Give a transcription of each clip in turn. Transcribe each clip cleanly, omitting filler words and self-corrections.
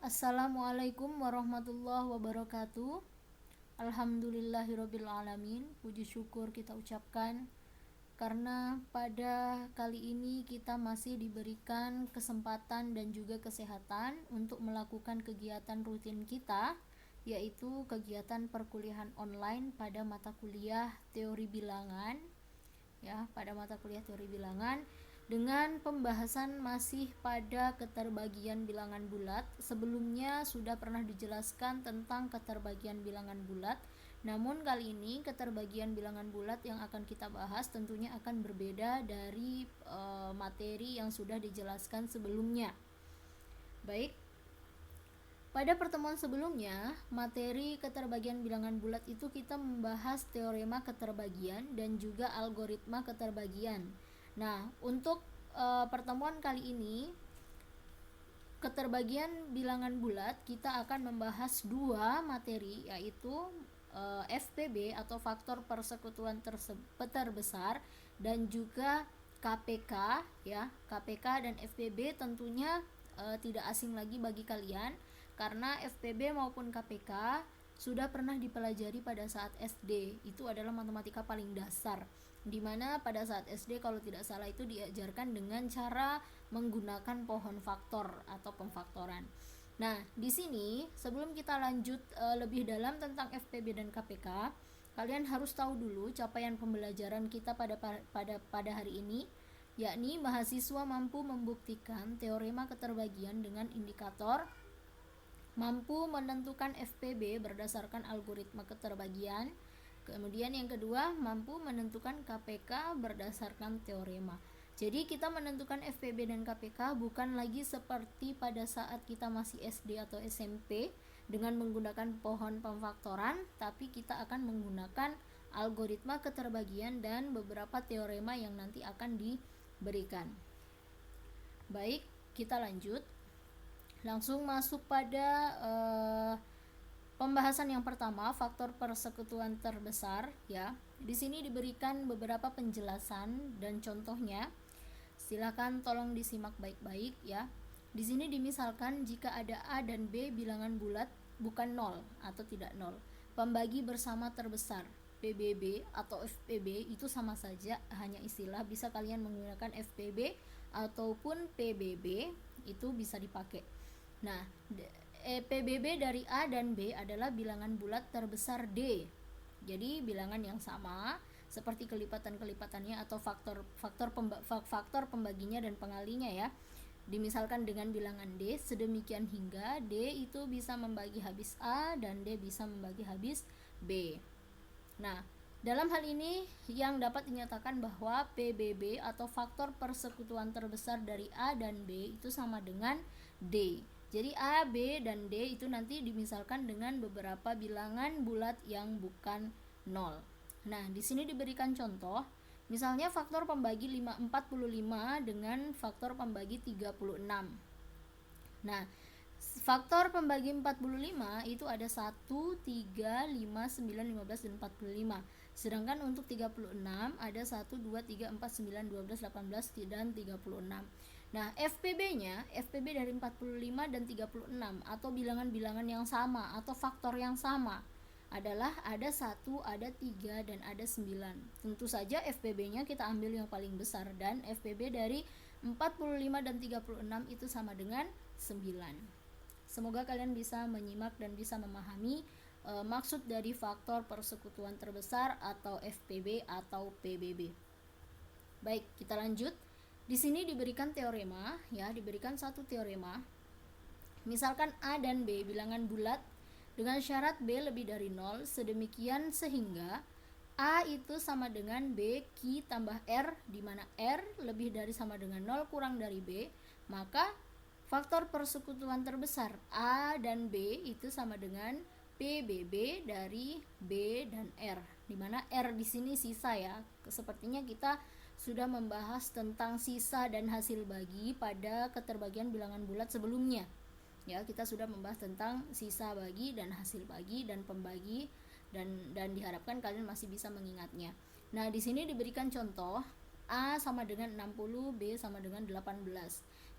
Assalamualaikum warahmatullahi wabarakatuh. Alhamdulillahirabbil alamin. Puji syukur kita ucapkan karena pada kali ini kita masih diberikan kesempatan dan juga kesehatan untuk melakukan kegiatan rutin kita, yaitu kegiatan perkuliahan online pada mata kuliah teori bilangan, pada mata kuliah teori bilangan dengan pembahasan masih pada keterbagian bilangan bulat. Sebelumnya sudah pernah dijelaskan tentang keterbagian bilangan bulat, namun kali ini keterbagian bilangan bulat yang akan kita bahas tentunya akan berbeda dari materi yang sudah dijelaskan sebelumnya. Baik, pada pertemuan sebelumnya, materi keterbagian bilangan bulat itu kita membahas teorema keterbagian dan juga algoritma keterbagian. Nah, untuk pertemuan kali ini, keterbagian bilangan bulat, kita akan membahas dua materi, yaitu FPB atau faktor persekutuan terbesar, dan juga KPK. KPK dan FPB tentunya tidak asing lagi bagi kalian, karena FPB maupun KPK sudah pernah dipelajari pada saat SD. Itu adalah matematika paling dasar, dimana pada saat SD kalau tidak salah itu diajarkan dengan cara menggunakan pohon faktor atau pemfaktoran. Nah, di sini sebelum kita lanjut lebih dalam tentang FPB dan KPK, kalian harus tahu dulu capaian pembelajaran kita pada hari ini, yakni mahasiswa mampu membuktikan teorema keterbagian dengan indikator, mampu menentukan FPB berdasarkan algoritma keterbagian. Kemudian yang kedua, mampu menentukan KPK berdasarkan teorema. Jadi kita menentukan FPB dan KPK bukan lagi seperti pada saat kita masih SD atau SMP dengan menggunakan pohon pemfaktoran, tapi kita akan menggunakan algoritma keterbagian dan beberapa teorema yang nanti akan diberikan. Baik, kita lanjut. Langsung masuk pada pembahasan yang pertama, faktor persekutuan terbesar. Di sini diberikan beberapa penjelasan dan contohnya. Silakan tolong disimak baik-baik ya. Di sini dimisalkan jika ada A dan B bilangan bulat bukan 0 atau tidak 0. Pembagi bersama terbesar, PBB atau FPB itu sama saja, hanya istilah. Bisa kalian menggunakan FPB ataupun PBB, itu bisa dipakai. Nah, PBB dari A dan B adalah bilangan bulat terbesar D. Jadi bilangan yang sama seperti kelipatan-kelipatannya atau faktor pembaginya dan pengalinya ya. Dimisalkan dengan bilangan D sedemikian hingga D itu bisa membagi habis A dan D bisa membagi habis B. Nah, dalam hal ini yang dapat dinyatakan bahwa PBB atau faktor persekutuan terbesar dari A dan B itu sama dengan D. Jadi A, B, dan D itu nanti dimisalkan dengan beberapa bilangan bulat yang bukan 0. Nah, di sini diberikan contoh. Misalnya faktor pembagi 45 dengan faktor pembagi 36. Nah, faktor pembagi 45 itu ada 1, 3, 5, 9, 15, dan 45. Sedangkan untuk 36 ada 1, 2, 3, 4, 9, 12, 18, dan 36. Nah, FPB dari 45 dan 36 atau bilangan-bilangan yang sama atau faktor yang sama adalah ada 1, ada 3, dan ada 9. Tentu saja FPB-nya kita ambil yang paling besar, dan FPB dari 45 dan 36 itu sama dengan 9. Semoga kalian bisa menyimak dan bisa memahami maksud dari faktor persekutuan terbesar atau FPB atau PBB. Baik, kita lanjut. Di sini diberikan teorema, diberikan satu teorema. Misalkan A dan B bilangan bulat dengan syarat B lebih dari 0, sedemikian sehingga A itu sama dengan B Q tambah R, di mana R lebih dari sama dengan 0 kurang dari B, maka faktor persekutuan terbesar A dan B itu sama dengan PBB dari B dan R, di mana R di sini sisa ya. Sepertinya kita sudah membahas tentang sisa dan hasil bagi pada keterbagian bilangan bulat sebelumnya. Kita sudah membahas tentang sisa bagi dan hasil bagi dan pembagi, dan diharapkan kalian masih bisa mengingatnya. Nah, di sini diberikan contoh A sama dengan 60, B sama dengan 18.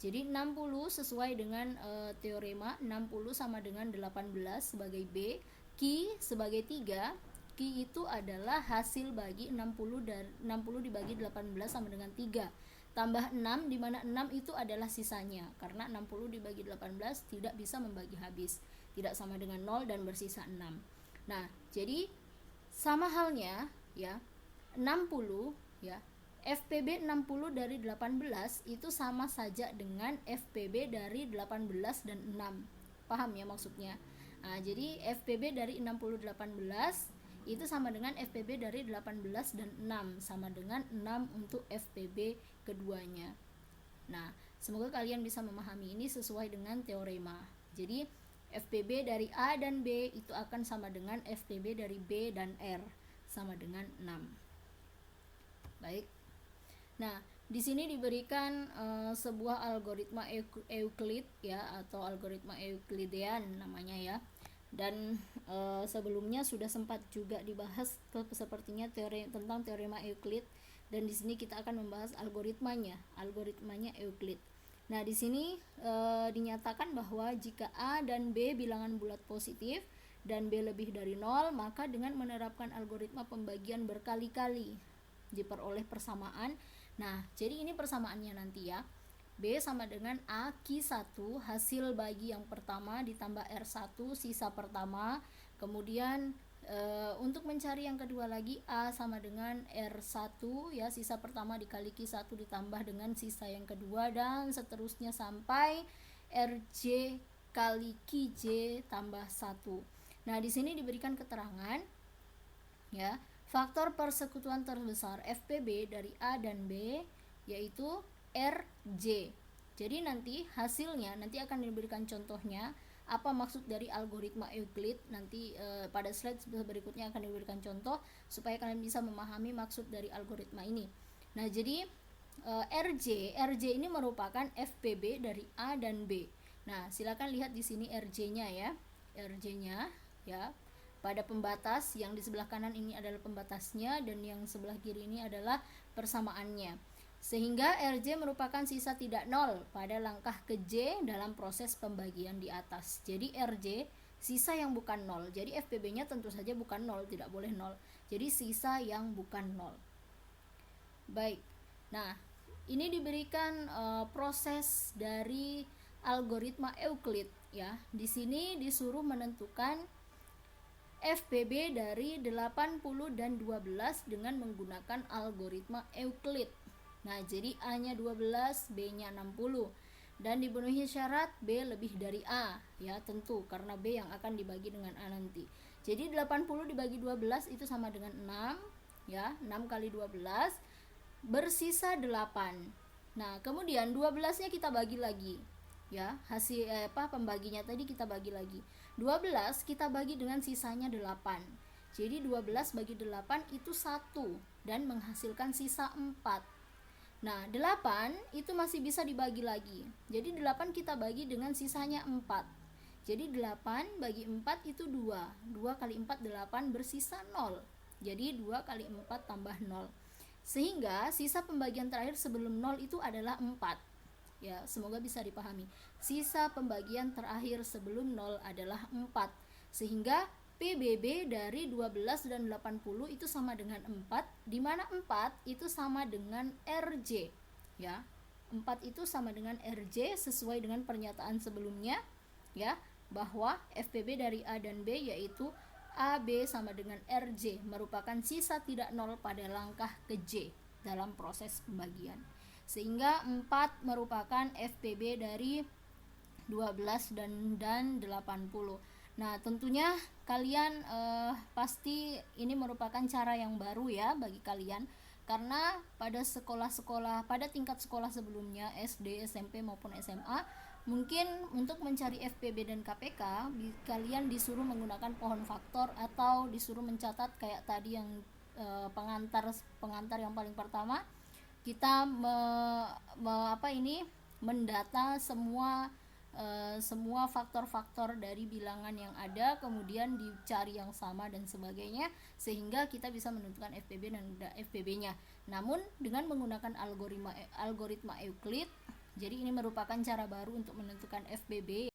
Jadi 60 sesuai dengan teorema 60 sama dengan 18 sebagai B, Q sebagai 3. Q itu adalah hasil bagi 60 dan 60 dibagi 18 sama dengan 3. Tambah 6 di mana 6 itu adalah sisanya karena 60 dibagi 18 tidak bisa membagi habis. Tidak sama dengan 0 dan bersisa 6. Nah, jadi sama halnya ya 60 ya FPB 60 dari 18 itu sama saja dengan FPB dari 18 dan 6. Paham ya maksudnya? Nah, jadi FPB dari 60 18 itu sama dengan FPB dari 18 dan 6, sama dengan 6 untuk FPB keduanya. Nah, semoga kalian bisa memahami ini sesuai dengan teorema. Jadi FPB dari A dan B itu akan sama dengan FPB dari B dan R, sama dengan 6. Baik. Nah, di sini diberikan sebuah algoritma Euclid ya, atau algoritma Euclidean namanya ya. Dan sebelumnya sudah sempat juga dibahas sepertinya tentang teorema Euclid, dan di sini kita akan membahas algoritmanya Euclid. Nah, di sini dinyatakan bahwa jika A dan B bilangan bulat positif dan B lebih dari 0, maka dengan menerapkan algoritma pembagian berkali-kali diperoleh persamaan. Nah, jadi ini persamaannya nanti ya. B sama dengan A Q1 hasil bagi yang pertama ditambah R1 sisa pertama. Kemudian untuk mencari yang kedua lagi A sama dengan R1 ya, sisa pertama dikali Q1 ditambah dengan sisa yang kedua, dan seterusnya sampai RJ kali QJ tambah 1. Nah, di sini diberikan keterangan ya, faktor persekutuan terbesar FPB dari A dan B yaitu RJ. Jadi nanti hasilnya nanti akan diberikan contohnya. Apa maksud dari algoritma Euclid? Nanti pada slide berikutnya akan diberikan contoh supaya kalian bisa memahami maksud dari algoritma ini. Nah, jadi RJ ini merupakan FPB dari A dan B. Nah, silakan lihat di sini RJ-nya ya. RJ-nya ya. Pada pembatas yang di sebelah kanan ini adalah pembatasnya, dan yang sebelah kiri ini adalah persamaannya. Sehingga RJ merupakan sisa tidak nol pada langkah ke J dalam proses pembagian di atas. Jadi RJ sisa yang bukan nol. Jadi FPB-nya tentu saja bukan nol, tidak boleh nol. Jadi sisa yang bukan nol. Baik. Nah, ini diberikan proses dari algoritma Euclid ya. Di sini disuruh menentukan FPB dari 80 dan 12 dengan menggunakan algoritma Euclid. Nah, jadi A-nya 12, B-nya 60. Dan dipenuhi syarat B lebih dari A, ya tentu karena B yang akan dibagi dengan A nanti. Jadi 80 dibagi 12 itu sama dengan 6, ya, 6 kali 12 bersisa 8. Nah, kemudian 12-nya kita bagi lagi. Ya, hasil pembaginya tadi kita bagi lagi. 12 kita bagi dengan sisanya 8. Jadi 12 bagi 8 itu 1 dan menghasilkan sisa 4. Nah, 8 itu masih bisa dibagi lagi. Jadi 8 kita bagi dengan sisanya 4. Jadi 8 bagi 4 itu 2. 2 kali 4 8 bersisa 0. Jadi 2 kali 4 tambah 0. Sehingga sisa pembagian terakhir sebelum 0 itu adalah 4. Ya, semoga bisa dipahami. Sisa pembagian terakhir sebelum 0 adalah 4. Sehingga PBB dari 12 dan 80 itu sama dengan 4, di mana 4 itu sama dengan RJ. Ya. 4 itu sama dengan RJ sesuai dengan pernyataan sebelumnya, ya, bahwa FPB dari A dan B yaitu AB sama dengan RJ merupakan sisa tidak nol pada langkah ke J dalam proses pembagian. Sehingga 4 merupakan FPB dari 12 dan 80. Nah, tentunya kalian pasti ini merupakan cara yang baru ya bagi kalian, karena pada sekolah-sekolah, pada tingkat sekolah sebelumnya SD, SMP maupun SMA, mungkin untuk mencari FPB dan KPK kalian disuruh menggunakan pohon faktor atau disuruh mencatat kayak tadi yang pengantar yang paling pertama. Kita mendata semua faktor-faktor dari bilangan yang ada, kemudian dicari yang sama dan sebagainya, sehingga kita bisa menentukan FPB dan FPB-nya. Namun dengan menggunakan algoritma Euclid Jadi ini merupakan cara baru untuk menentukan FBB.